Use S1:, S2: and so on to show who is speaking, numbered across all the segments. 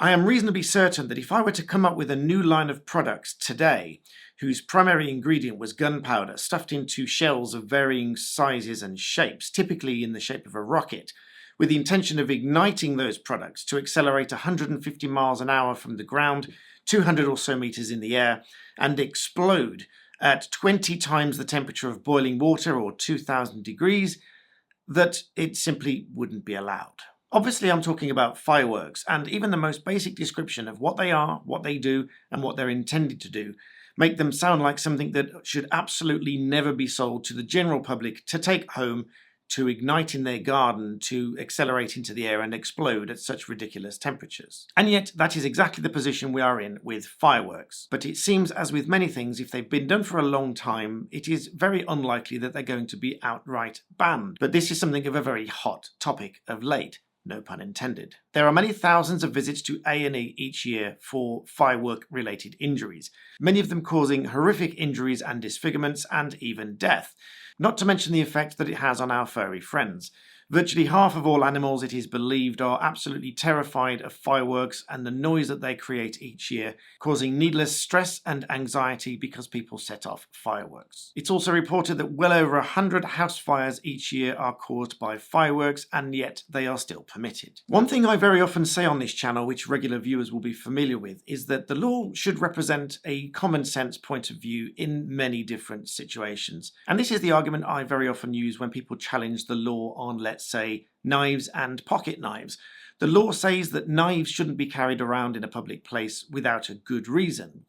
S1: I am reasonably certain that if I were to come up with a new line of products today, whose primary ingredient was gunpowder stuffed into shells of varying sizes and shapes, typically in the shape of a rocket, with the intention of igniting those products to accelerate 150 miles an hour from the ground, 200 or so meters in the air, and explode at 20 times the temperature of boiling water or 2000 degrees, that it simply wouldn't be allowed. Obviously, I'm talking about fireworks, and even the most basic description of what they are, what they do, and what they're intended to do make them sound like something that should absolutely never be sold to the general public to take home, to ignite in their garden, to accelerate into the air and explode at such ridiculous temperatures. And yet, that is exactly the position we are in with fireworks. But it seems, as with many things, if they've been done for a long time, it is very unlikely that they're going to be outright banned. But this is something of a very hot topic of late. No pun intended. There are many thousands of visits to A&E each year for firework-related injuries, many of them causing horrific injuries and disfigurements and even death, not to mention the effect that it has on our furry friends. Virtually half of all animals, it is believed, are absolutely terrified of fireworks and the noise that they create each year, causing needless stress and anxiety because people set off fireworks. It's also reported that well over 100 house fires each year are caused by fireworks, and yet they are still permitted. One thing I very often say on this channel, which regular viewers will be familiar with, is that the law should represent a common sense point of view in many different situations. And this is the argument I very often use when people challenge the law on, let's say, knives and pocket knives. The law says that knives shouldn't be carried around in a public place without a good reason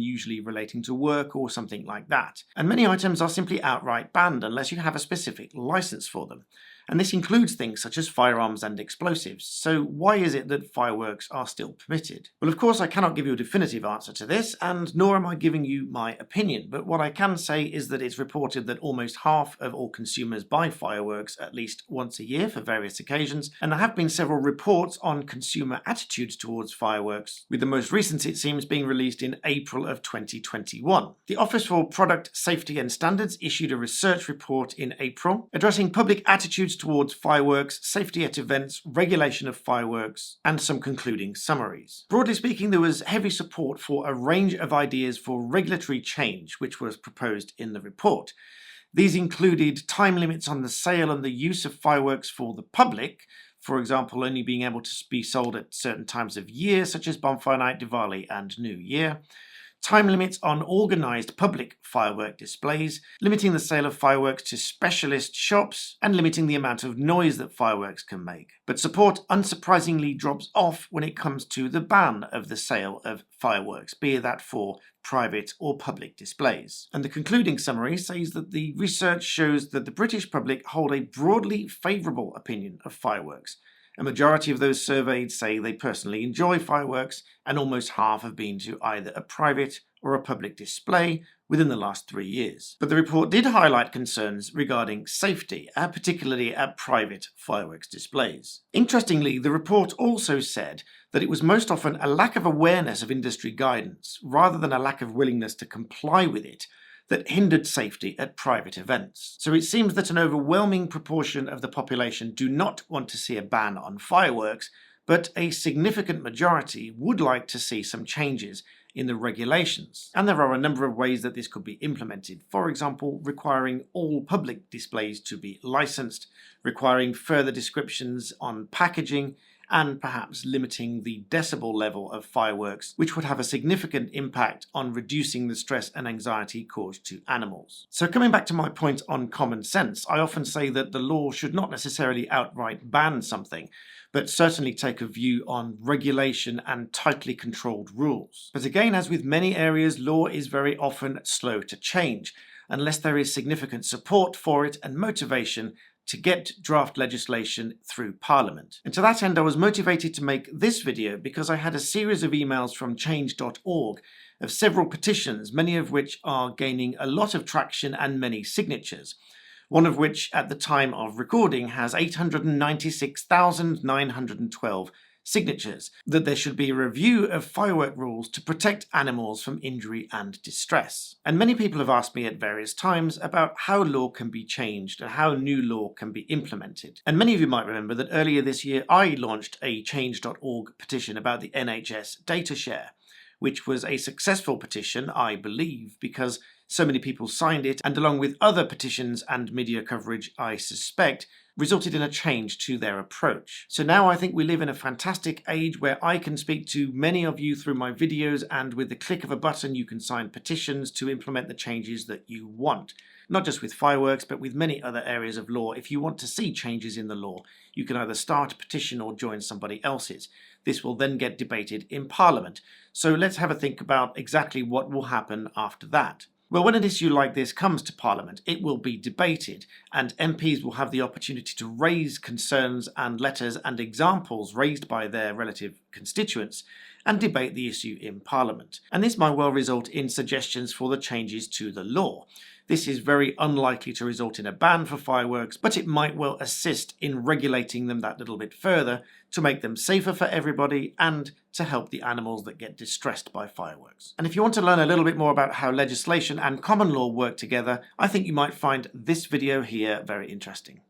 S1: usually relating to work or something like that. And many items are simply outright banned unless you have a specific license for them. And this includes things such as firearms and explosives. So why is it that fireworks are still permitted? Well, of course, I cannot give you a definitive answer to this, and nor am I giving you my opinion. But what I can say is that it's reported that almost half of all consumers buy fireworks at least once a year for various occasions, and there have been several reports on consumer attitudes towards fireworks, with the most recent, it seems, being released in April of 2021. The Office for Product Safety and Standards issued a research report in April addressing public attitudes towards fireworks, safety at events, regulation of fireworks, and some concluding summaries. Broadly speaking, there was heavy support for a range of ideas for regulatory change which was proposed in the report. These included time limits on the sale and the use of fireworks for the public, for example, only being able to be sold at certain times of year, such as Bonfire Night, Diwali, and New Year. Time limits on organised public firework displays, limiting the sale of fireworks to specialist shops, and limiting the amount of noise that fireworks can make. But support unsurprisingly drops off when it comes to the ban of the sale of fireworks, be that for private or public displays. And the concluding summary says that the research shows that the British public hold a broadly favourable opinion of fireworks. A majority of those surveyed say they personally enjoy fireworks, and almost half have been to either a private or a public display within the last 3 years. But the report did highlight concerns regarding safety, particularly at private fireworks displays. Interestingly, the report also said that it was most often a lack of awareness of industry guidance, rather than a lack of willingness to comply with it, that hindered safety at private events. So it seems that an overwhelming proportion of the population do not want to see a ban on fireworks, but a significant majority would like to see some changes in the regulations. And there are a number of ways that this could be implemented. For example, requiring all public displays to be licensed, requiring further descriptions on packaging, and perhaps limiting the decibel level of fireworks, which would have a significant impact on reducing the stress and anxiety caused to animals. So coming back to my point on common sense, I often say that the law should not necessarily outright ban something, but certainly take a view on regulation and tightly controlled rules. But again, as with many areas, law is very often slow to change, unless there is significant support for it and motivation to get draft legislation through Parliament. And to that end, I was motivated to make this video because I had a series of emails from change.org of several petitions, many of which are gaining a lot of traction and many signatures. One of which, at the time of recording, has 896,912 signatures, that there should be a review of firework rules to protect animals from injury and distress. And many people have asked me at various times about how law can be changed and how new law can be implemented. And many of you might remember that earlier this year I launched a change.org petition about the NHS data share, which was a successful petition, I believe, because so many people signed it, and along with other petitions and media coverage, I suspect, resulted in a change to their approach. So now I think we live in a fantastic age where I can speak to many of you through my videos, and with the click of a button you can sign petitions to implement the changes that you want. Not just with fireworks, but with many other areas of law. If you want to see changes in the law, you can either start a petition or join somebody else's. This will then get debated in Parliament. So let's have a think about exactly what will happen after that. Well, when an issue like this comes to Parliament, it will be debated, and MPs will have the opportunity to raise concerns and letters and examples raised by their relative constituents and debate the issue in Parliament. And this might well result in suggestions for the changes to the law. This is very unlikely to result in a ban for fireworks, but it might well assist in regulating them that little bit further to make them safer for everybody and to help the animals that get distressed by fireworks. And if you want to learn a little bit more about how legislation and common law work together, I think you might find this video here very interesting.